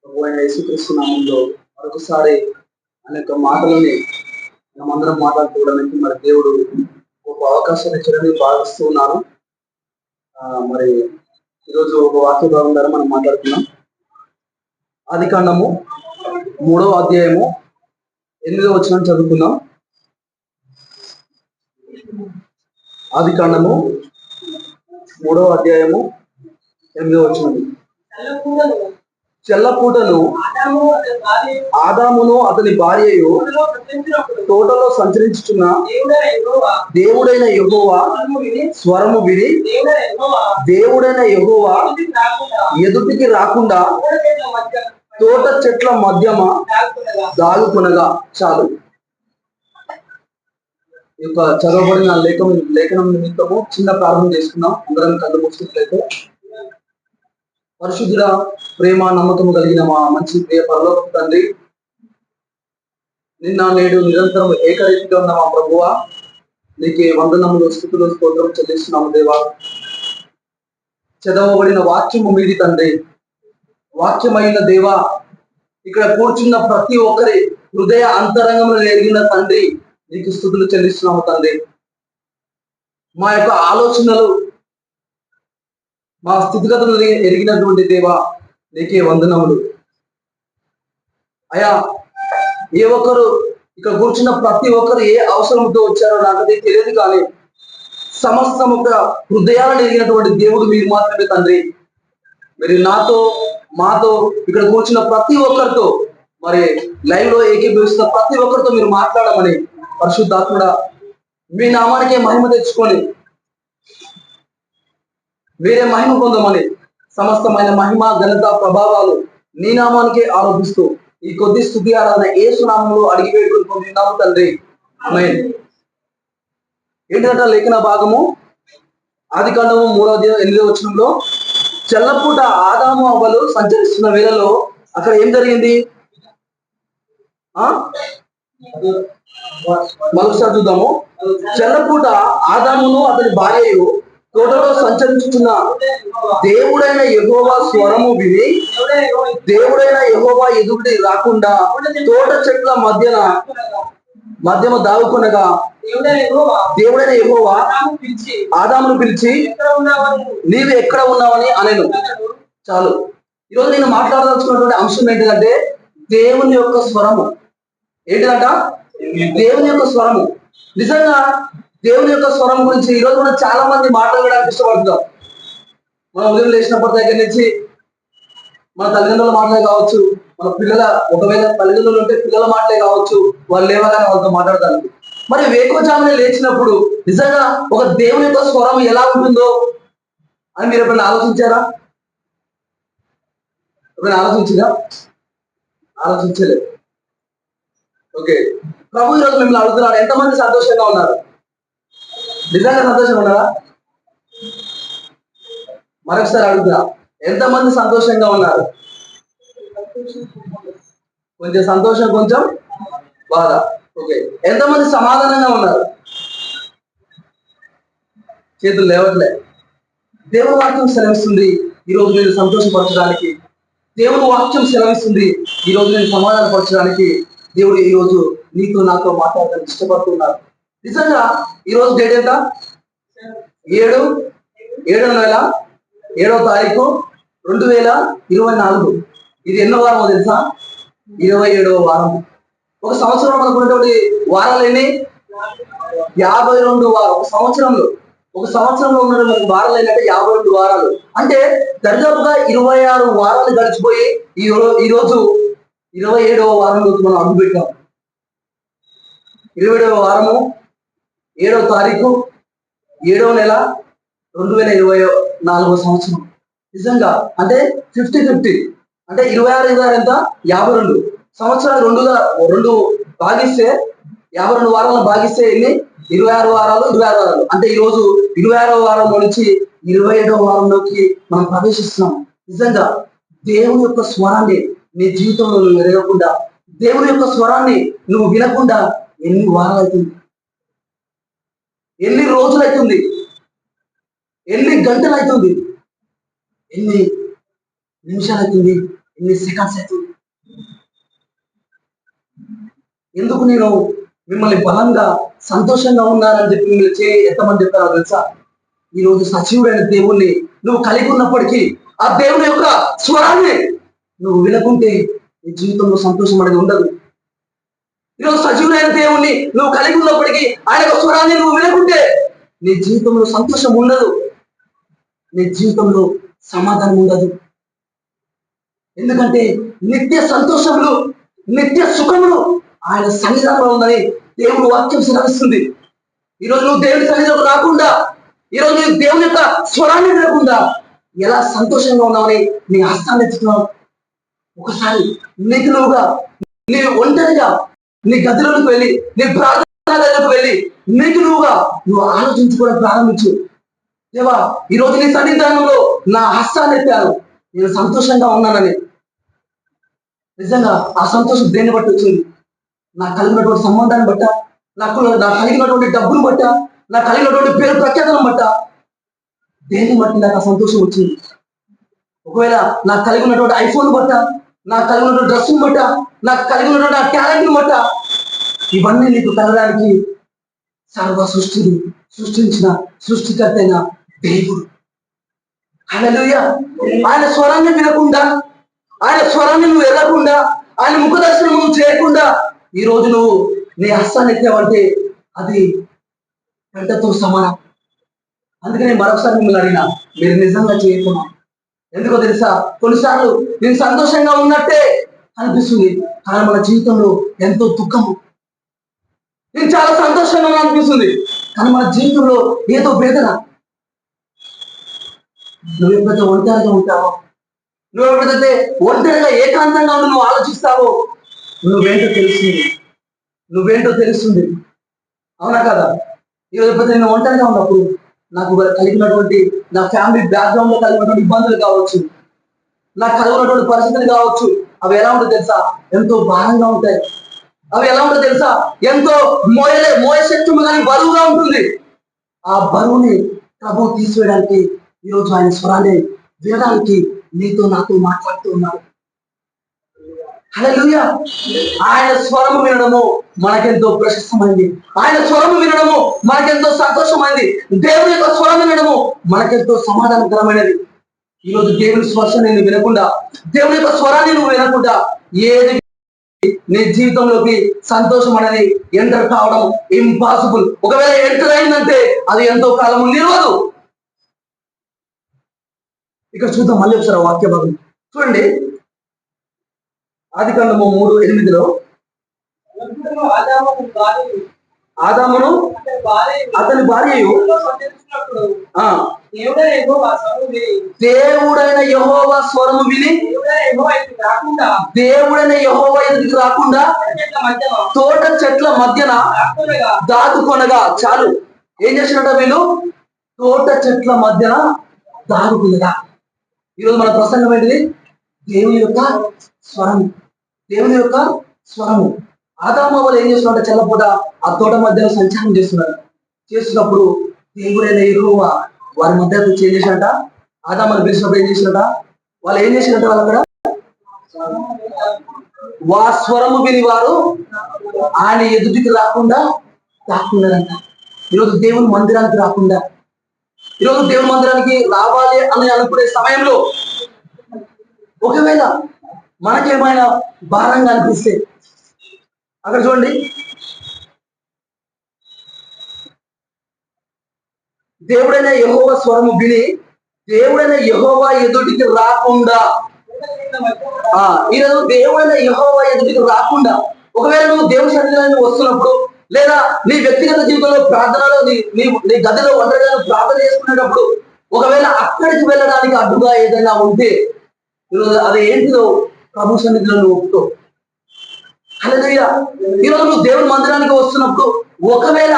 ప్రభు అయిన యేసుక్రీస్తు నామంలో మరొకసారి అనేక మాటలని మనమందరం మాట్లాడుకోవడానికి మరి దేవుడు ఒక అవకాశాన్ని ఇచ్చడని భావిస్తూ ఉన్నాను. మరి ఈరోజు ఒక వాక్య భాగం ద్వారా మనం మాట్లాడుతున్నాం. ఆదికాండము 3వ అధ్యాయము 8వ వచనం చదువుకుందాం. ఆదికాండము 3వ అధ్యాయము 8వ వచనం. చెల్లపూటను ఆదామును అతని భార్యయు తోటలో సంచరించుచున్న దేవుడైన యెహోవా స్వరము విని దేవుడైన యెహోవా ఎదుటికి రాకుండా తోట చెట్ల మధ్యమ దాగుకొనగా. చాలు. ఈ యొక్క చదవబడిన లేఖనం నిమిత్తము చిన్న ప్రారంభం చేసుకున్నాం. అందరం కళ్ళు మూసుకున్నట్లయితే. పరిశుద్ధుల ప్రేమ నమ్మకము కలిగిన మా మంచి ప్రియ పరలోక తండ్రి, నిన్న నేడు నిరంతరం ఏకరీతిగా ఉన్న మా ప్రభువా, నీకే వందనములు స్తుతులు స్తోత్రం చెల్లిస్తున్నాము దేవా. చదవబడిన వాక్యము మీది తండ్రి, వాక్యమైన దేవా, ఇక్కడ కూర్చున్న ప్రతి ఒక్కరి హృదయ అంతరంగంలో ఎరిగిన తండ్రి, నీకు స్తుతులు చెల్లిస్తున్నాము తండ్రి. మా యొక్క ఆలోచనలు, మా స్థితిగతులు ఎరిగినటువంటి దేవా, నీకే వందనములు అయా. ఏ ఒక్కరు ఇక్కడ కూర్చున్న ప్రతి ఒక్కరు ఏ అవసరంతో వచ్చారో నాకది తెలియదు, కానీ సమస్తం ఒక హృదయాలను ఎరిగినటువంటి దేవుడు మీరు మాత్రమే తండ్రి. మీరు మాతో ఇక్కడ కూర్చున్న ప్రతి ఒక్కరితో, మరి లైవ్ లో ఏకీభవిస్తున్న ప్రతి ఒక్కరితో మీరు మాట్లాడమని పరిశుద్ధాత్ముడా, మీ నామానికే మహిమ తెచ్చుకొని మీరే మహిమ పొందమని, సమస్తమైన మహిమ ఘనత ప్రభావాలు నీ నామానికే ఆరోపిస్తూ ఈ కొద్ది స్తుతి ఆరాధన యేసు నామంలో అడిగి వేడుకొని పొందినాము తండ్రి, ఆమేన్. ఏంటంటే లేఖన భాగము ఆదికాండము 3వ అధ్యాయం 8వ వచనంలో, చెల్లపూట ఆదాము అవ్వలు సంచరిస్తున్న వేళలో అక్కడ ఏం జరిగింది? మరొకసారి చూద్దాము. చెల్లపూట ఆదామును అతని భార్యయు తోటలో సంచరించుతున్న దేవుడైన యెహోవా స్వరము విని దేవుడైన యెహోవా ఎదుటి రాకుండా తోట చెట్ల మధ్యమ దాగుకొనగా దేవుడైన యెహోవా ఆదామును పిలిచి నీవు ఎక్కడ ఉన్నావని అనెను. చాలు. ఈరోజు నేను మాట్లాడదలుచుకున్నటువంటి అంశం ఏంటిదంటే దేవుని యొక్క స్వరము. ఏంటిదంట? దేవుని యొక్క స్వరము. నిజంగా దేవుని యొక్క స్వరం గురించి ఈరోజు మనం చాలా మంది మాట్లాడడానికి ఇష్టపడుతున్నాం. మన ఉదయం లేచినప్పటి దగ్గర నుంచి మన తల్లిదండ్రుల మాటలే కావచ్చు, మన ఒకవేళ తల్లిదండ్రులు ఉంటే పిల్లల మాటలే కావచ్చు, వాళ్ళు లేవగానే వాళ్ళతో మాట్లాడతారు. మరి వేకువజామునే లేచినప్పుడు నిజంగా ఒక దేవుని యొక్క స్వరం ఎలా ఉంటుందో అని మీరు ఎప్పుడైనా ఆలోచించారా? ఎప్పుడైనా ఆలోచించలేదు. ఓకే, ప్రభు ఈరోజు మిమ్మల్ని అడుగుతున్నాడు, ఎంతమంది సంతోషంగా ఉన్నారు? నిజంగా సంతోషంగా ఉన్నారా? మరొకసారి అడుగుతా, ఎంతమంది సంతోషంగా ఉన్నారు? కొంచెం సంతోషం, కొంచెం బాధ. ఓకే, ఎంతమంది సమాధానంగా ఉన్నారు? చేతులు లేవట్లే. దేవుని వాక్యం సెలవిస్తుంది ఈరోజు నేను సంతోషపరచడానికి. దేవుని వాక్యం సెలవిస్తుంది ఈరోజు నేను సమాధానపరచడానికి. దేవుడు ఈరోజు నీతో నాతో మాట్లాడడానికి ఇష్టపడుతున్నారు. నిజంగా ఈరోజు డేట్ ఎంత? 7వ నెల 7వ తారీఖు 2024. ఇది ఎన్నో వారమో తెలుసా? 27వ వారం. ఒక సంవత్సరంలో మనకు ఉన్నటువంటి వారాలు ఎన్ని? 52 వారాలు. ఒక సంవత్సరంలో ఉన్నటువంటి వారాలు ఏంటంటే 52 వారాలు. అంటే దరిదాపుగా 26 వారాలు గడిచిపోయి ఈరోజు 27వ వారంలోకి మనం అడుగుపెట్టాం. 27వ వారము 7వ తారీఖు 7వ నెల 2024 సంవత్సరం. నిజంగా అంటే 50-50. అంటే 26 ఎంత? 52 సంవత్సరాలు. రెండు భాగిస్తే 52 వారాలను భాగిస్తే ఎన్ని? 26 వారాలు. అంటే ఈరోజు 26వ వారంలో నుంచి 27వ వారంలోకి మనం ప్రవేశిస్తున్నాం. నిజంగా దేవుని యొక్క స్వరాన్ని నీ జీవితంలో నువ్వు ఎరగకుండా, దేవుని యొక్క స్వరాన్ని నువ్వు వినకుండా ఎన్ని వారాలు అవుతుంది? ఎన్ని రోజులు అవుతుంది? ఎన్ని గంటలు అవుతుంది? ఎన్ని నిమిషాలు అవుతుంది? ఎన్ని సెకండ్స్ అవుతుంది. ఎందుకు నేను మిమ్మల్ని బలంగా సంతోషంగా ఉన్నానని చెప్పి మిమ్మల్ని ఎంతమంది చెప్తారో తెలుసా? ఈ రోజు సజీవుడైన దేవుణ్ణి నువ్వు కలిగి ఉన్నప్పటికీ ఆ దేవుని యొక్క స్వరాన్ని నువ్వు వినకుంటే నీ జీవితంలో సంతోషం అనేది ఉండదు. ఈరోజు సజీవుడైన దేవుణ్ణి నువ్వు కలిగి ఉన్నప్పటికీ ఆయన యొక్క స్వరాన్ని నువ్వు వినకుంటే నీ జీవితంలో సంతోషం ఉండదు, నీ జీవితంలో సమాధానం ఉండదు. ఎందుకంటే నిత్య సంతోషములు, నిత్య సుఖములు ఆయన సన్నిధానంలో ఉందని దేవుడు వాక్యం సెలవిస్తుంది. ఈరోజు నువ్వు దేవుని సన్నిధిలోకి రాకుండా, ఈరోజు నువ్వు దేవుని యొక్క స్వరాన్ని వినకుండా ఎలా సంతోషంగా ఉన్నావని నీ హస్తాన్ని ఎత్తుతున్నావు. ఒకసారి నీకు నువ్వుగా, నీ ఒంటరిగా నీ గదిలోకి వెళ్ళి, నీ ప్రార్థన గదిలోకి వెళ్ళి నీకు నువ్వు ఆలోచించుకోవడం ప్రారంభించు. దేవా, ఈరోజు నీ సన్నిధానంలో నా హస్తాన్ని ఎత్తాను, నేను సంతోషంగా ఉన్నానని. నిజంగా ఆ సంతోషం దేన్ని బట్టి వచ్చింది? నాకు కలిగినటువంటి సంబంధాన్ని బట్ట, నాకు కలిగినటువంటి డబ్బును బట్ట, నాకు కలిగినటువంటి పేరు ప్రఖ్యాతలను బట్ట, దేన్ని బట్టి నాకు ఆ సంతోషం వచ్చింది? ఒకవేళ నాకు కలిగినటువంటి ఐఫోన్ బట్ట, నాకు కలిగినటువంటి డ్రెస్సును బట్ట, నాకు కలిగినటువంటి ఆ టాలెంట్ని బట్ట, ఇవన్నీ నీకు కలగడానికి సర్వ సృష్టిని సృష్టించిన సృష్టికర్త అయిన దేవుడు. హల్లెలూయా. ఆయన స్వరాన్ని వినకుండా, ఆయన స్వరాన్ని నువ్వు ఎరగకుండా, ఆయన ముఖ దర్శనం నువ్వు చేయకుండా ఈ రోజు నువ్వు నీ హస్తాన్ని ఎత్తావంటే అది గంటతో సమానం. అందుకనే మరొకసారి మిమ్మల్ని అడిగినా, మీరు నిజంగా చేయకున్నాం. ఎందుకో తెలుసా? కొన్నిసార్లు నేను సంతోషంగా ఉన్నట్టే అనిపిస్తుంది, కానీ మన జీవితంలో ఎంతో దుఃఖము. నేను చాలా సంతోషంగా అనిపిస్తుంది, కానీ మన జీవితంలో ఏదో వేదన. నువ్వు ఎప్పుడైతే ఒంటరిగా ఉంటావో, నువ్వు ఎప్పుడైతే ఒంటరిగా ఏకాంతంగా ఉండి నువ్వు ఆలోచిస్తావో నువ్వేంటో తెలుస్తుంది. అవునా కదా? ఈరోజు ఎప్పుడైతే నేను ఒంటరిగా ఉన్నప్పుడు నాకు కలిగినటువంటి నా ఫ్యామిలీ బ్యాక్గ్రౌండ్ లో కలిగినటువంటి ఇబ్బందులు కావచ్చు, నాకు కలిగినటువంటి పరిస్థితులు కావచ్చు, అవి ఎలా ఉంటుందో తెలుసా? ఎంతో భారంగా ఉంటాయి. అవి ఎలా ఉంటుందో తెలుసా? ఎంతో మోయ శక్తి కానీ బరువుగా ఉంటుంది. ఆ బరువుని ప్రభు తీసివేయడానికి ఈరోజు ఆయన స్వరాన్ని వినడానికి నీతో నాతో మాట్లాడుతూ ఉన్నాడు. హల్లెలూయా. ఆయన స్వరము వినడము మనకెంతో ప్రశస్తమైంది, ఆయన స్వరము వినడము మనకెంతో సంతోషమైంది, దేవుని యొక్క స్వరం వినడము మనకెంతో సమాధానకరమైనది. ఈరోజు దేవుని స్పర్శ నేను వినకుండా, దేవుని యొక్క స్వరాన్ని నువ్వు వినకుండా ఏది నీ జీవితంలోకి సంతోషం అనేది ఎంటర్ కావడం ఇంపాసిబుల్. ఒకవేళ ఎంటర్ అయిందంటే అది ఎంతో కాలము నిలవదు. ఇక్కడ చూద్దాం మళ్ళీ ఒకసారి వాక్య భాగం చూడండి. ఆదికాండము 3:8 ఆదామును అతని భార్యయు దేవుడైన యెహోవా స్వరము విని దేవుడైన యెహోవా ఎదుటికి రాకుండా తోట చెట్ల మధ్యన దాదుకొనగా. చాలు. ఏం చేసినట్ట వీళ్ళు? తోట చెట్ల మధ్యన దాదుకునగా. ఈరోజు మన ప్రసంగం ఏంటిది? దేవుని యొక్క స్వరము, దేవుని యొక్క స్వరము. ఆదాము వాళ్ళు ఏం చేస్తున్నారంటే చెల్లపూట ఆ తోట మధ్యలో సంచారం చేస్తున్నారు. చేస్తున్నప్పుడు దేవుడైన యెహోవా వారి మధ్య ఏం చేసినట్ట? ఆదామును పిలిచినప్పుడు ఏం చేసినట్ట? వాళ్ళు ఏం చేసినట్ట? వాళ్ళు అక్కడ స్వరము విని వారు ఆయన ఎదుటికి రాకుండా దాక్కున్నారంట. ఈరోజు దేవుని మందిరానికి రాకుండా, ఈరోజు దేవుని మందిరానికి రావాలి అని అనుకునే సమయంలో ఒకవేళ మనకేమైనా భారంగా అనిపిస్తే అక్కడ చూడండి, దేవుడైన యెహోవా స్వరము విని దేవుడైన యెహోవా ఎదుటికి రాకుండా. ఈరోజు దేవుడైన యెహోవా ఎదుటికి రాకుండా, ఒకవేళ నువ్వు దేవుని సన్నిధానానికి వస్తున్నప్పుడు, లేదా నీ వ్యక్తిగత జీవితంలో ప్రార్థనలో నీ గదిలో ఒంటరిగా ప్రార్థన చేసుకునేటప్పుడు ఒకవేళ అక్కడికి వెళ్ళడానికి అడ్డుగా ఏదైనా ఉంటే ఈరోజు అది ఏంటిదో ప్రభు సన్నిధిలో నువ్వు ఒప్పుకో. హల్లెలూయా. ఈరోజు నువ్వు దేవుని మందిరానికి వస్తున్నప్పుడు ఒకవేళ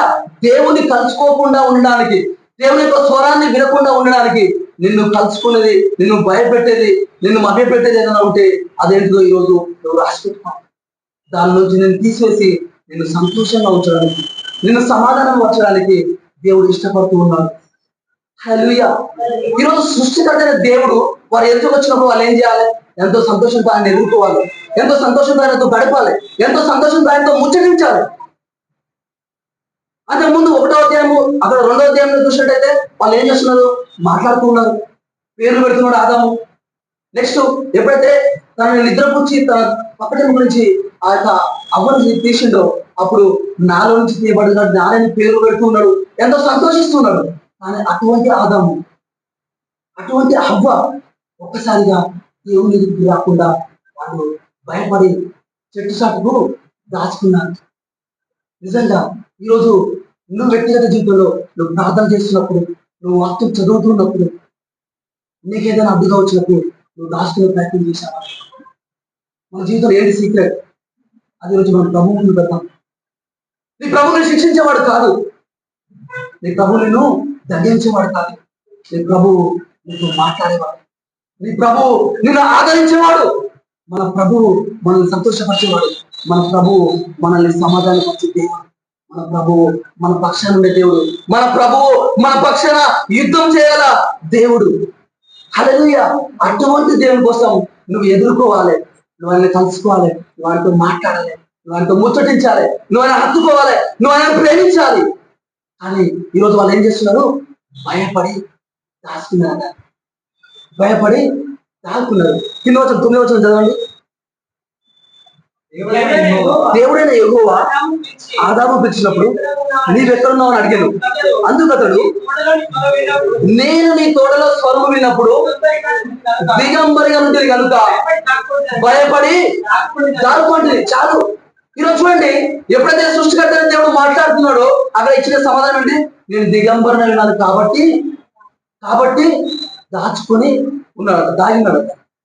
దేవుని కలుసుకోకుండా ఉండడానికి, దేవుని యొక్క స్వరాన్ని వినకుండా ఉండడానికి నిన్ను కలుసుకునేది, నిన్ను భయపెట్టేది, నిన్ను మభ్యపెట్టేది ఏదైనా ఉంటే అదేంటిదో ఈరోజు నువ్వు రాసిపెట్టుకో. దాని నుంచి నేను తీసేసి నిన్ను సంతోషంగా ఉంచడానికి, నిన్ను సమాధానం వచ్చడానికి దేవుడు ఇష్టపడుతూ ఉన్నాడు. హల్లెలూయా. ఈరోజు సృష్టికర్త దేవుడు వారు ఎందుకు వచ్చినప్పుడు వాళ్ళు ఏం చేయాలి? ఎంతో సంతోషంతో ఆయన ఎదుర్కోవాలి, ఎంతో సంతోషంతో ఆయనతో గడపాలి, ఎంతో సంతోషంతో ఆయనతో ముచ్చటించాలి. అంతకుముందు 1వ అధ్యాయము అక్కడ 2వ అధ్యాయంలో చూసినట్టయితే వాళ్ళు ఏం చేస్తున్నారు, మాట్లాడుతూ ఉన్నారు, పేర్లు పెడుతున్నాడు ఆదాము. నెక్స్ట్ ఎప్పుడైతే తనని నిద్రపుచ్చి తన పక్కన గురించి ఆ యొక్క అవ్వని తీసిండో అప్పుడు నాలో నుంచి తీయబడినాడు, నాలని పేరు పెడుతున్నాడు, ఎంతో సంతోషిస్తున్నాడు. కానీ అటువంటి ఆదాము, అటువంటి అవ్వ ఒక్కసారిగా దేవుని ఎదుటికి రాకుండా వాళ్ళు భయపడి చెట్టు చాటుకు దాచుకున్నారు. నిజంగా ఈరోజు నువ్వు వ్యక్తిగత జీవితంలో నువ్వు ప్రార్థన చేస్తున్నప్పుడు, నువ్వు వాక్యం చదువుతున్నప్పుడు, నీకేదైనా అడ్డుగా వచ్చినప్పుడు నువ్వు దాచుకునే ప్రయత్నం చేశావా? మన జీవితంలో ఏంటి సీక్రెట్? అది రోజు మనం ప్రభు ముందు పెడతాం. నీ ప్రభుని శిక్షించేవాడు కాదు, నీ ప్రభు నిన్ను దండించేవాడు కాదు, నీ ప్రభు నీకు మాట్లాడేవాడు, నీ ప్రభు నిన్ను ఆదరించేవాడు, మన ప్రభువు మనల్ని సంతోషపరిచేవాడు, మన ప్రభువు మనల్ని సమాధానపరిచే దేవుడు, మన ప్రభువు మన పక్షాన ఉండే దేవుడు, మన ప్రభువు మన పక్షాన యుద్ధం చేయాల దేవుడు. హల్లెలూయా! అటువంటి దేవుని కోసం నువ్వు ఎదుర్కోవాలి, నువ్వు ఆయన కలుసుకోవాలి, నువ్వు ఆయనతో మాట్లాడాలి, నువ్వు ఆయనతో ముచ్చటించాలి, నువ్వు ఆయన హత్తుకోవాలి, నువ్వు ఆయన ప్రేమించాలి. కానీ ఈరోజు వాళ్ళు ఏం చేస్తున్నారు, భయపడి దాచుకున్నారు, భయపడి దాక్కున్నారు. 9వ చదవండి. దేవుడైన యెహోవా ఆదాము పిలిచినప్పుడు నీవెక్కడున్నావు అని అడిగాను. అందుకు అతడు, నేను నీ తోటలో స్వరము విన్నప్పుడు దిగంబరిగా ఉంటుంది కనుక భయపడి దాక్కుంటుంది. చాలు. ఈరోజు చూడండి, ఎప్పుడైతే సృష్టికర్త దేవుడు మాట్లాడుతున్నాడో అక్కడ ఇచ్చిన సమాధానం ఏంటి, నేను దిగంబరిని విన్నాను కాబట్టి దాచుకొని ఉన్నాడు, దాగినాడు.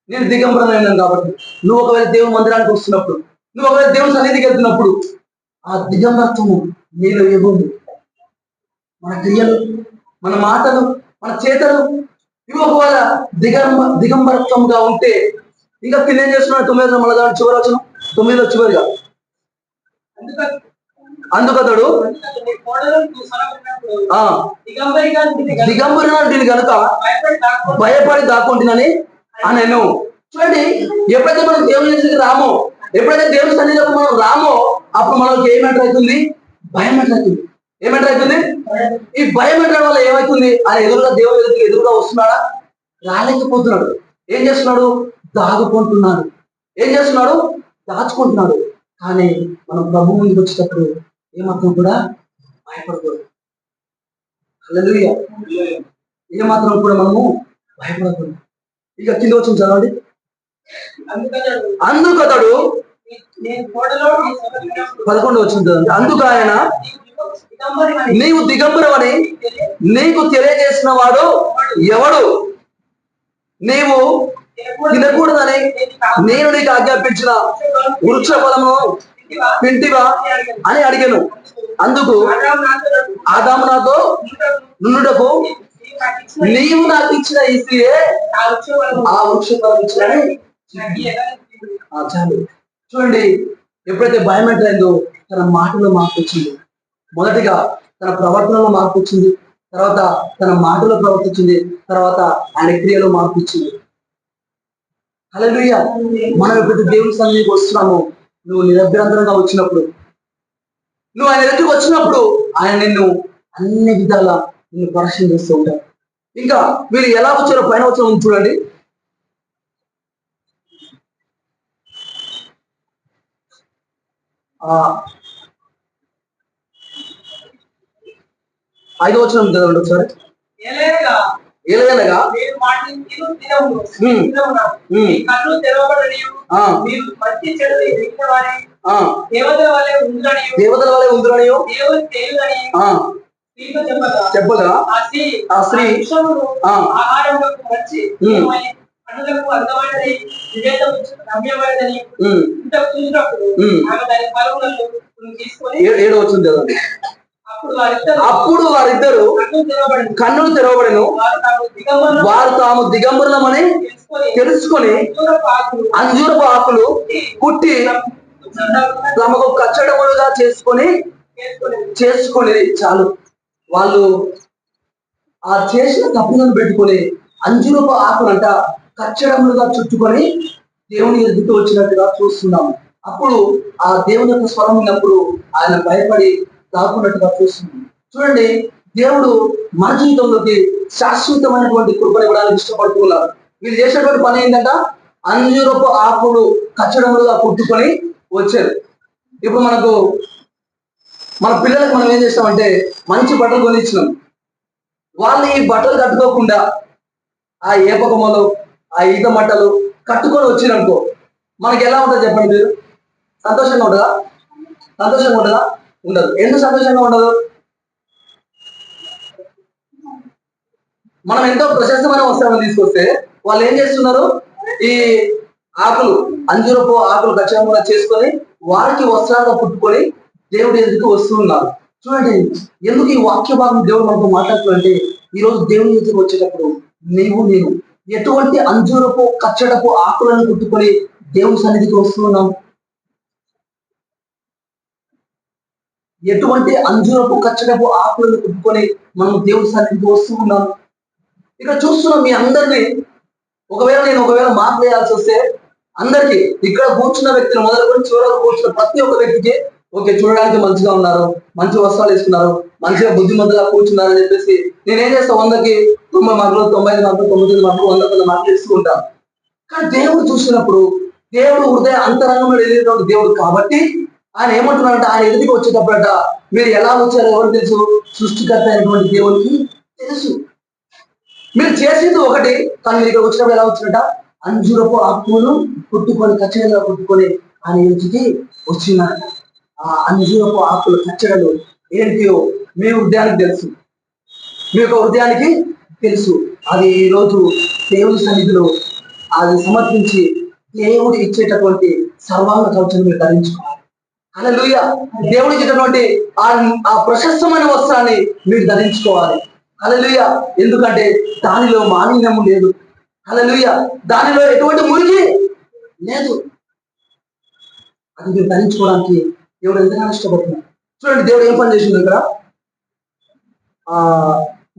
నేను దిగంబరని విన్నాను కాబట్టి. నువ్వు ఒకవేళ దేవుని మందిరానికి వస్తున్నప్పుడు, నువ్వు ఒకవేళ దేవుని సన్నిధికి వెళ్తున్నప్పుడు ఆ దిగంబరత్వము నీలో ఏముంది? మన క్రియలు, మన మాటలు, మన చేతలు ఇవి ఒకవేళ దిగంబరత్వంగా ఉంటే ఇంకా తినేం చేస్తున్నాడు? 9వ మళ్ళా చివరి వచ్చిన 9లో చివరిగా, అందుకతడు దిగంబరిగా ఉంటుంది కనుక భయపడి దాక్కుంటున్నాని నేను. చూడండి, ఎప్పుడైతే మనం దేవుని దగ్గరికి రామో, ఎప్పుడైతే దేవుని సన్నిధిలోకి మనం రామో అప్పుడు మనకి ఏమంటర్ అవుతుంది? భయం అవుతుంది. ఏమంటర్ అవుతుంది? ఈ భయం ఎంటర్ వల్ల ఏమవుతుంది? ఆయన దేవుని ఎదురుగా వస్తున్నాడా? రాలేకపోతున్నాడు. ఏం చేస్తున్నాడు? దాగుకుంటున్నాడు. ఏం చేస్తున్నాడు? దాచుకుంటున్నాడు. కానీ మనం ప్రభు ముందుకు వచ్చేటప్పుడు ఏమాత్రం కూడా భయపడకూడదు. హల్లెలూయా! ఏమాత్రం కూడా మనము భయపడకూడదు. ఇక కింద వచ్చిన చదవండి. అందుకతడు 11 వచ్చిన చదవండి. అందుకు ఆయన, నీవు దిగంబరమని నీకు తెలియజేసిన వాడు ఎవడు? నీవు తినకూడదని నేను నీకు ఆజ్ఞాపించిన వృక్ష ఫలము తింటివా అని అడిగాను. అందుకు ఆదాము నాతో నుండుటకు నీవు నాకు ఇచ్చిన ఈ స్త్రీయే ఆ వృక్ష ఫలం ఇచ్చినని. చాలు. చూడండి, ఎప్పుడైతే భయం ఎంటైందో తన మాటలో మార్పు వచ్చింది. మొదటిగా తన ప్రవర్తనలో మార్పు వచ్చింది, తర్వాత తన మాటలో ప్రవర్తించింది, తర్వాత ఆయన క్రియలో మార్పు ఇచ్చింది. హల్లెలూయా! మనం ఎప్పుడైతే దేవుని సన్నిధికి వస్తున్నామో, నువ్వు నిరభ్యంతరంగా వచ్చినప్పుడు, నువ్వు ఆయన ఎదుటికి వచ్చినప్పుడు ఆయన నిన్ను అన్ని విధాలా నిన్ను పరీక్షణ చేస్తూ ఉంటాడు. ఇంకా వీళ్ళు ఎలా వచ్చారో పైన వచ్చిన చూడండి. ఐదో వచనం చదవండి ఒకసారి. ఏలయనగా దేవతల వలె ఉందిరనియో చెప్పగా ఆ స్త్రీ ఏడో వచ్చింది కదండి. అప్పుడు వారిద్దరు కన్నులు తెరవబడెను, వారు తాము దిగంబరులమని తెలుసుకొని అంజూరపు ఆకులు కుట్టి తమకు కచ్చడములుగా చేసుకొని చాలు. వాళ్ళు ఆ చేసిన తప్పులను పెట్టుకొని అంజూరపు ఆకులంట కచ్చడములుగా చుట్టుకొని దేవుని ఎదుగుతూ వచ్చినట్టుగా చూస్తున్నాము. అప్పుడు ఆ దేవుని యొక్క స్వరం విన్నప్పుడు ఆయన భయపడి దాక్కున్నట్టుగా చూస్తున్నాం. చూడండి, దేవుడు మన జీవితంలోకి శాశ్వతమైనటువంటి కృపను ఇవ్వడానికి ఇష్టపడుతున్నారు. వీళ్ళు చేసినటువంటి పని ఏంటంట, అంజూరపు ఆకులు కచ్చడములుగా కుట్టుకొని వచ్చారు. ఇప్పుడు మన పిల్లలకు మనం ఏం చేస్తామంటే మంచి బట్టలు కొనిచ్చినాం. వాళ్ళు ఈ బట్టలు కట్టుకోకుండా ఆ ఏపకమలు, ఆ ఈత మట్టలు కట్టుకొని వచ్చిననుకో మనకి ఎలా ఉంటుంది చెప్పండి మీరు? సంతోషంగా ఉండదా? సంతోషంగా ఉండదా? ఉండదు. ఎందుకు సంతోషంగా ఉండదు? మనం ఎంతో ప్రశస్తమైన వస్త్రాలను తీసుకొస్తే వాళ్ళు ఏం చేస్తున్నారు, ఈ ఆకులు, అంజూరపు ఆకులు ఖచ్చితంగా చేసుకొని వారికి వస్త్రాలుగా పుట్టుకొని దేవుడు ఎందుకు వస్తూ ఉన్నారు. చూడండి, ఎందుకు ఈ వాక్య భాగం దేవుడు మనతో మాట్లాడుతుందంటే, ఈ రోజు దేవుని ఎదురు వచ్చేటప్పుడు నేను ఎటువంటి అంజూరపు కచ్చడపు ఆకులను కుట్టుకొని దేవుని సన్నిధికి వస్తూ ఉన్నాం? ఎటువంటి అంజూరపు కచ్చడపు ఆకులను కుట్టుకొని మనం దేవుని సన్నిధికి వస్తూ ఉన్నాం? ఇక్కడ చూస్తున్నాం మీ అందరినీ. ఒకవేళ మాట్లాడాల్సి వస్తే అందరికి ఇక్కడ కూర్చున్న వ్యక్తిని మొదలుకొని చివరకు కూర్చున్న ప్రతి ఒక్క వ్యక్తికి ఓకే, చూడడానికి మంచిగా ఉన్నారు, మంచి వస్త్రాలు వేసుకున్నారు, మంచిగా బుద్ధిమంతుగా కూర్చున్నారు అని చెప్పేసి నేనేం చేస్తా, 100కి 90 మార్కులు, 95 మార్కులు, 99 మార్కులు, 100 మార్కులు ఇస్తుంటాను. కానీ దేవుడు చూసినప్పుడు దేవుడు హృదయ అంతరంగంలో ఎదిగినటువంటి దేవుడు కాబట్టి ఆయన ఏమంటున్నారంటే, ఆయన ఎదుటికి వచ్చేటప్పుడట మీరు ఎలా వచ్చారో ఎవరు తెలుసు? సృష్టికర్త అయినటువంటి దేవుడికి తెలుసు. మీరు చేసింది ఒకటి, కానీ మీరు ఇక్కడ వచ్చినప్పుడు ఎలా వచ్చినట? అంజూరపు ఆకులను కుట్టుకొని కచ్చడగా కుట్టుకొని ఆయన ఇంటికి వచ్చినారట. ఆ అంజూరపు ఆకులు కచ్చడలు ఏంటియో మీ హృదయానికి తెలుసు, మీ యొక్క హృదయానికి తెలుసు. అది ఈరోజు దేవుని సన్నిధిలో అది సమర్పించి దేవుడు ఇచ్చేటటువంటి సర్వాంగ కవచం మీరు ధరించుకోవాలి. హల్లెలూయా. దేవుడు ఇచ్చేటటువంటి ఆ ప్రశస్తమైన వస్త్రాన్ని మీరు ధరించుకోవాలి. హల్లెలూయా. ఎందుకంటే దానిలో మాలిన్యము లేదు. హల్లెలూయా. దానిలో ఎటువంటి మురికి లేదు. అది మీరు ధరించుకోవడానికి దేవుడు ఎంతగానో ఇష్టపడుతున్నాడు. చూడండి, దేవుడు ఏం పని చేసింది ఇక్కడ.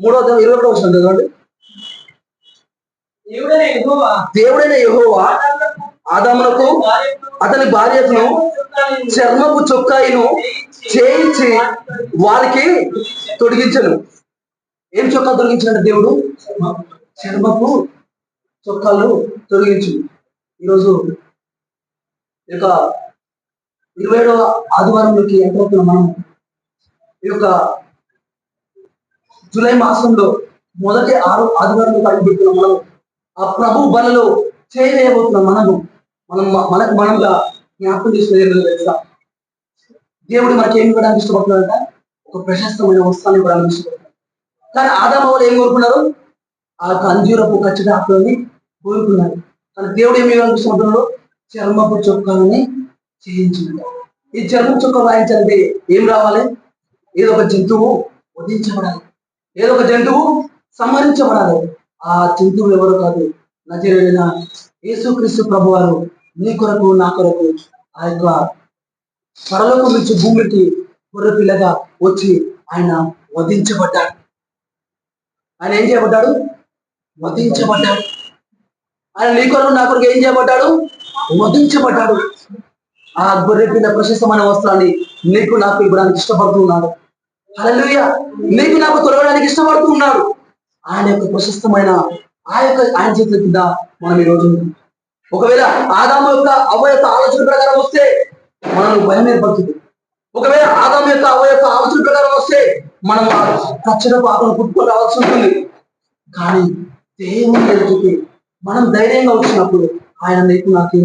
3వ వచనం చదవండి. దేవుడైన యెహోవా ఆదామునకు అతని భార్యను చర్మపు చొక్కాయిను చేయించి వారికి తొడిగించను. ఏం చొక్కా తొలగించాడు దేవుడు? చర్మపు చొక్కాలు తొలగించు. ఈరోజు ఈ యొక్క 27వ ఆదివారంలోకి ఎంతవుతున్నాం మనం? ఈ యొక్క జూలై మాసంలో మొదటి 6 ఆదివారంలోకి అడుగుపెడుతున్నాం మనం. ఆ ప్రభు బలలో చేయబోతున్నాం మనకు మనంగా జ్ఞాపకం చేసుకునే తెలుసా? దేవుడు మనకి ఏమి ఇవ్వడానికి ఇష్టపడుతున్నాడంట? ఒక ప్రశస్తమైన వస్త్రాన్ని ఇవ్వడానికి ఇష్టపడుతున్నాడు. కానీ ఆదాము వాళ్ళు ఏం కోరుకున్నారు? ఆ అంజూరపు కచ్చడ ఆకులని కోరుకున్నారు. కానీ దేవుడు ఏమి ఇవ్వడానికి ఇష్టపడుతున్నాడు? చర్మపు చొక్కాలని చేయించినట్టు. ఈ చర్మపు చొక్కా వాయించాలంటే ఏం రావాలి? ఏదో ఒక జంతువు వధించబడాలి, ఏదో ఒక జంతువు సంహరించబడాలి. ఆ జంతువు ఎవరు కాదు, నజరేయుడైన యేసుక్రీస్తు ప్రభువారు నీ కొరకు నా కొరకు ఆ యొక్క పరలోకం నుంచి భూమికి గొర్రె పిల్లగా వచ్చి ఆయన వధించబడ్డాడు. ఆయన ఏం చేయబడ్డాడు? వధించబడ్డాడు. ఆయన నీ కొరకు నా కొరకు ఏం చేయబడ్డాడు? వధించబడ్డాడు. ఆ గొర్రె పిల్ల ప్రశస్తమైన వస్త్రాన్ని నీకు నాకు ఇవ్వడానికి ఇష్టపడుతూ ఉన్నాడు. హల్లెలూయా. నీకు నాకు తొలగడానికి ఇష్టపడుతూ ఉన్నాడు. ఆయన యొక్క ప్రశస్తమైన ఆయన చేతుల కింద మనం ఈ రోజు ఒకవేళ ఆదాము యొక్క అవ్వ యొక్క ఆలోచన ప్రకారం వస్తే మనం భయం ఏర్పడుతుంది. ఒకవేళ ఆదాము యొక్క అవ్వ యొక్క ఆలోచన ప్రకారం వస్తే మనం కచ్చడపు ఆకులను పుట్టుకొని రావాల్సి ఉంటుంది. కానీ దేవుని ఎదుటికి మనం ధైర్యంగా వచ్చినప్పుడు ఆయన నీకు నాకు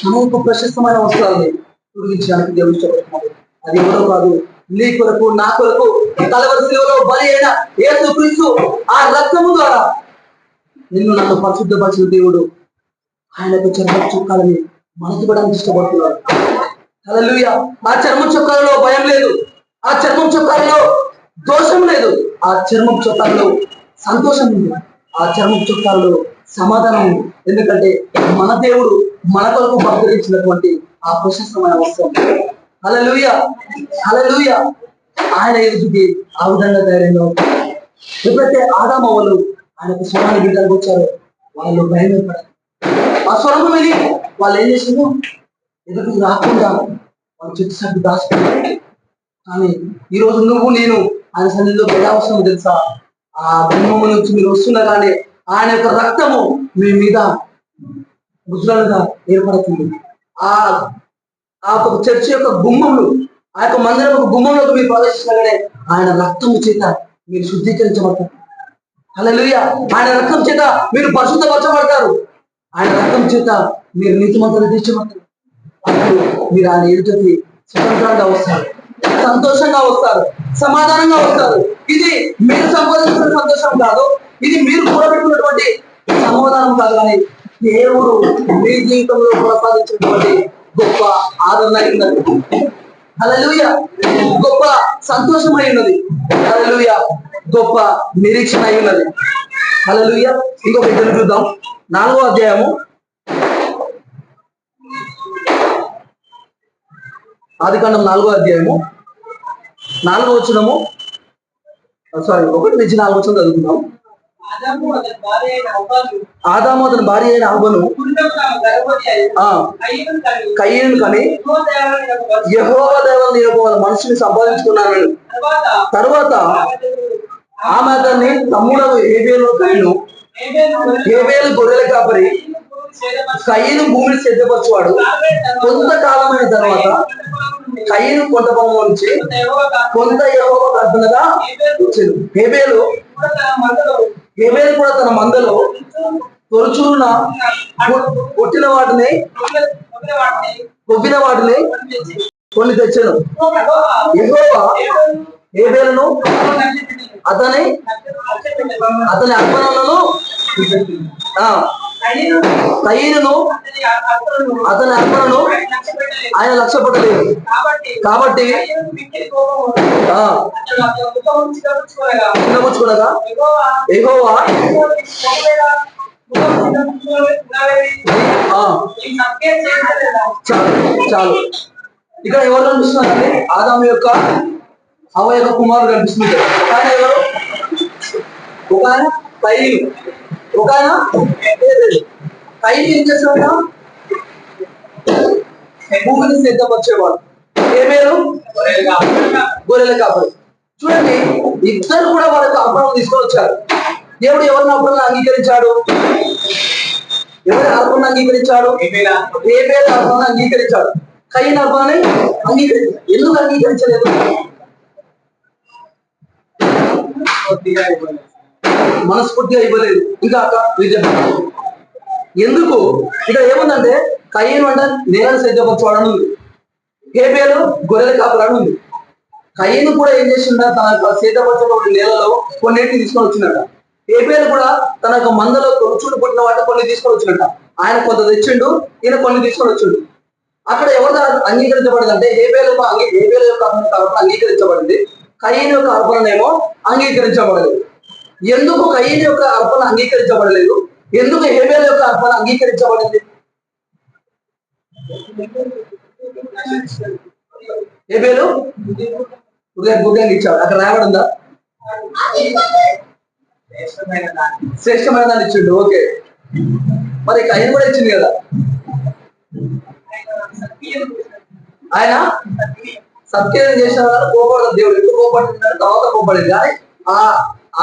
మన యొక్క ప్రశస్తమైన వస్త్రాలని తొలగించడానికి దేవుడు ఇష్టపడుతున్నాడు. అది ఎవరో కాదు, నీ కొరకు నా కొరకు కలవరి శిలువలో బలి అయిన యేసుక్రీస్తు ఆ రక్తము ద్వారా నిన్ను నన్ను పరిశుద్ధపరిచిన దేవుడు ఆయన యొక్క చర్మ చొక్కాలని మనకి ఇవ్వడానికి ఇష్టపడుతున్నాడు. హల్లెలూయా. ఆ చర్మ చొక్కాలలో భయం లేదు, ఆ చర్మం చొక్కాలలో దోషం లేదు, ఆ చర్మం చొక్కాలలో సంతోషం ఉంది, ఆ చర్మం చొక్కాలలో సమాధానం ఉంది. ఎందుకంటే మన దేవుడు మన కొరకు బహుకరించినటువంటి ఆ ప్రశస్తమైన వస్త్రం. హల్లెలూయా. హల్లెలూయా. ఆయన ఎదుటికి ఆ విధంగా ధైర్యంగా ఎప్పుడైతే ఆదాము వాళ్ళు ఆయనకు స్వరాన్ని బిడ్డలకు వచ్చారో వాళ్ళు భయం ఏర్పడారు. ఆ స్వరము విని వాళ్ళు ఏం చేసిండ్రు, ఎదుటికి రాకుండా వాళ్ళు చెట్టు సట్టు దాచుకున్నారు. కానీ ఈరోజు నువ్వు నేను ఆయన సన్నిధిలో ఎలా వస్తామో తెలుసా? ఆ బ్రహ్మము నుంచి మీరు వస్తున్నా కానీ ఆయన యొక్క రక్తము మీ మీద ముద్రలుగా ఏర్పడుతుంది. ఆ ఆ యొక్క చర్చి యొక్క గుమ్మములు, ఆ యొక్క మందిరం యొక్క గుమ్మంలోకి మీరు ప్రవేశించగానే ఆయన రక్తము చేత మీరు శుద్ధీకరించబడతారు. హల్లెలూయా. ఆయన రక్తం చేత మీరు పరిశుద్ధపరచబడతారు. ఆయన రక్తం చేత మీరు నీతిమంతులు తీర్చబడతారు. అప్పుడు మీరు ఆయన ఎదుటికి స్వతంత్రంగా వస్తారు, సంతోషంగా వస్తారు, సమాధానంగా వస్తారు. ఇది మీరు సంపాదించిన సంతోషం కాదు, ఇది మీరు కూడబెట్టుకున్నటువంటి సమాధానం కాదు, కానీ దేవుడు మీ జీవితంలో కొనసాగించినటువంటి గొప్ప ఆదరణ అయి ఉన్నది. హల్లెలూయా. గొప్ప సంతోషం అయి ఉన్నది. హల్లెలూయా. గొప్ప నిరీక్షణ అయి ఉన్నది. హల్లెలూయా. ఇంకొక ఇద్దరు చూద్దాం. 4వ అధ్యాయము ఆదికాండం 4వ అధ్యాయము 4వ వచనము, సారీ 1 నుంచి 4 వచనం చదువుకుందాం. ఆదాము అతని భార్య అయిన హవ్వను కయీనును కని యెహోవా దైవం వాళ్ళ మనిషిని సంపాదించుకున్నానని, తర్వాత ఆమె అతన్ని తమ్ముడకు హేబేలు కయీను, హేబేలు గొర్రెల కాపరి, కయీను భూమిని సిద్ధపరచువాడు. కొంతకాలమైన తర్వాత కయీను కొంత పొలం నుంచి కొంత యెహోవాకు అర్పణగా వచ్చాడు. హేబేలు కూడా తన మందలో తొలుచూరున కొట్టిన వాటిని కొవ్విన వాటిని కొన్ని తెచ్చాను. యెహోవా హేబేలును అతని అర్పణలను కయీనును అతని అర్పణను ఆయన లక్ష్యపడలేదు. కాబట్టి చిన్నపుచ్చుకొనగా యెహోవా చాలు. ఇక్కడ ఎవరు కనిపిస్తున్నారండి? ఆదాము యొక్క హవ్వ యొక్క కుమారుడు కనిపిస్తుంది. ఒక ఆయన ఎవరు? ఒక ఆయన కయీను, ఒక ఆయన హేబేలు. కయీను ఏం చేస్తాడు? భూమిని సిద్ధపరిచేవాడు. హేబేలు గొర్రెల కాపరి. చూడండి, ఇద్దరు కూడా వాళ్ళకి అర్పణలు తీసుకొని వచ్చారు. దేవుడు ఎవరిని అర్పణను అంగీకరించాడు? ఎవరి అర్పణను అంగీకరించాడు? హేబేలు అర్పణను అంగీకరించాడు. కయీను అర్పణని అంగీకరించాడు. ఎందుకు అంగీకరించలేదు? మనస్ఫూర్తిగా ఇవ్వలేదు. ఇంకా ఎందుకు? ఇక్కడ ఏముందంటే కయీను అంటే నేలను సిద్ధపరచువాడని ఉంది, హేబేలు గొర్రెల కాపరాని ఉంది. కయీను కూడా ఏం చేసిండ? తన సిద్ధపరచబడిన నేలలో కొన్నింటిని తీసుకొని వచ్చినట్ట. హేబేలు కూడా తన యొక్క మందలో తొలుచూడు పుట్టిన వాటి కొన్ని తీసుకొని వచ్చినట్ట. ఆయన కొంత తెచ్చిండు, ఈయన కొన్ని తీసుకొని వచ్చిండు. అక్కడ ఎవరు అంగీకరించబడింది అంటే హేబేలు యొక్క అర్పణ అంగీకరించబడింది, కయీను యొక్క అర్పణనేమో అంగీకరించబడలేదు. ఎందుకు కయీను యొక్క అర్పణ అంగీకరించబడలేదు? ఎందుకు హేబేలు యొక్క అర్పణ అంగీకరించబడింది? హేబేలు హృదయంగా ఇచ్చాడు. అక్కడ రాయబడిందా? శ్రేష్టమైన దాన్ని ఇచ్చిండు. ఓకే, మరి కయీను కూడా ఇచ్చింది కదా. ఆయన సత్క్రియ చేసిన వాళ్ళు కోపడదు. దేవుడు ఎందుకు కోపడుతున్నాడు? తర్వాత కోపడేది. కానీ ఆ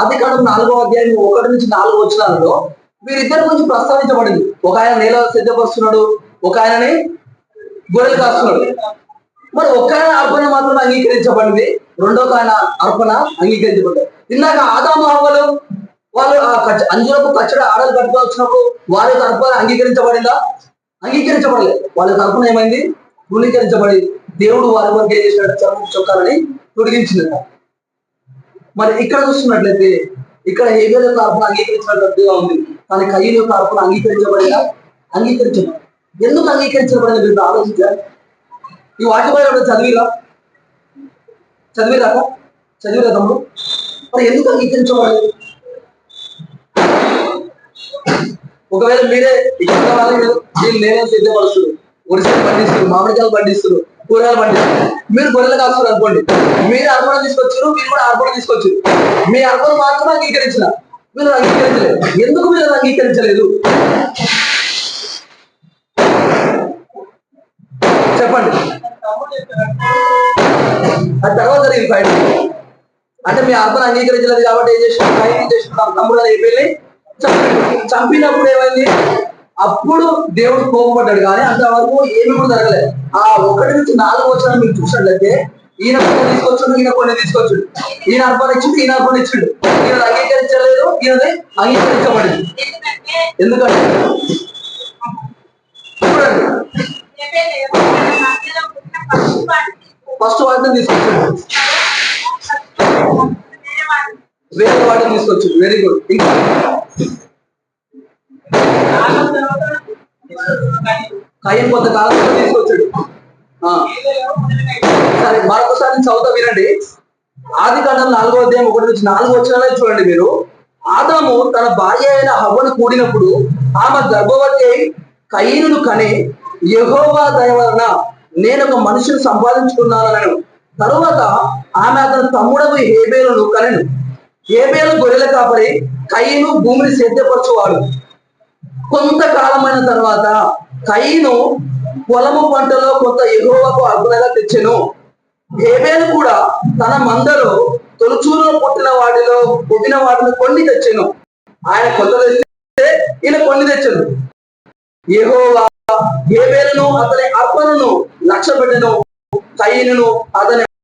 ఆదికాండం 4వ అధ్యాయం 1 నుంచి 4 వచనాలలో వీరిద్దరి గురించి ప్రస్తావించబడింది. ఒక ఆయన నేల సిద్ధపరుస్తున్నాడు, ఒక ఆయనని గొర్రెలు కాస్తున్నాడు. మరి ఒక ఆయన అర్పణ మాత్రం అంగీకరించబడింది, రెండో ఆయన అర్పణ అంగీకరించబడ్డారు. ఇందాక ఆదాము హవ్వలు వాళ్ళు ఆ అంజురపు కచ్చడి ఆడలు కట్టుకొని వచ్చినప్పుడు వారి యొక్క అర్పణ అంగీకరించబడిందా? అంగీకరించబడలేదు. వాళ్ళ యొక్క అర్పణ ఏమైంది? తృణీకరించబడి దేవుడు వారి వరకు ఏం చేసినట్టు చర్మం చొక్కాలని తొలగించినట్ట. మరి ఇక్కడ చూస్తున్నట్లయితే ఇక్కడ హేబేలు యొక్క అర్పణ అంగీకరించినట్టుగా ఉంది, కానీ కయీను యొక్క అర్పణ అంగీకరించబడిందా? అంగీకరించబడి. ఎందుకు అంగీకరించబడింది మీరు ఆలోచించారు? ఈ వాక్యమైన చదివిరా తమ్ముడు? మరి ఎందుకు అంగీకరించబడలేదు? ఒకవేళ మీరే ఇక్కడ మీరు నేనే సిద్ధపడుతుంది, ఒడిశాలు పండిస్తారు, మామిడికాయలు పండిస్తారు, కూరగాయలు పండిస్తారు, మీరు గొర్రెలు కాస్తారు అనుకోండి. మీరు అర్పణ తీసుకొచ్చారు, మీరు కూడా అర్పణ తీసుకొచ్చారు. మీ అర్పణ మాత్రమే అంగీకరించిన, మీరు అంగీకరించలేదు. ఎందుకు మీరు అంగీకరించలేదు? చెప్పండి. అది తర్వాత జరిగింది ఫైట్. అంటే మీ అర్థం అంగీకరించలేదు కాబట్టి ఏం చేసిన ఏం చేసిన తమ్ముడు అని వెళ్ళి చంపినప్పుడు ఏమైంది, అప్పుడు దేవుడు కోపపడ్డాడు. కానీ అంతవరకు ఏమి కూడా జరగలేదు. ఆ 1-4 వచనాలు మీరు చూసినట్లయితే ఈయన కొన్ని తీసుకొచ్చుడు, ఈయన కొన్ని తీసుకొచ్చుడు, ఈయన అర్పణ ఇచ్చిండు, ఈయన అర్పణ ఇచ్చిండు. ఈయన అంగీకరించలేదు, ఈయనది అంగీకరించబడింది. ఎందుకంటే చూడండి, ఫస్ట్ వాటిని తీసుకొచ్చాడు, వేరే వాటిని తీసుకొచ్చాడు. Very good. ఇంకా కయ్యం కొంతకాలం తీసుకొచ్చాడు. సరే మరొకసారి చదువుతా వినండి. ఆదికాండం 4వ అధ్యాయం 1-4 వచనాలు చూడండి మీరు. ఆదాము తన భార్య అయిన హవ్వను కూడినప్పుడు ఆమె గర్భవతి అయి కయీనును కని యెహోవా దయ వలన నేను ఒక మనిషిని సంపాదించుకున్నానను. తరువాత ఆమె అతని తమ్ముడకు హేబేలును కనెను. హేబేలు గొర్రెల కాపరి, కయీను భూమిని సేద్యపరచువాడు. కొంతకాలమైన తర్వాత కయీను పొలము పంటలో కొంత యెహోవాకు అర్పణగా తెచ్చెను. హేబేలు కూడా తన మందలో తొలుచూరులో పుట్టిన వాటిలో కొన్ని తెచ్చెను. ఆయన కొంత తెస్తే ఈయన కొన్ని తెచ్చెను. యెహోవా హేబేలును అతని అర్పణను లక్ష్యపెట్టెను, కయీనును అతని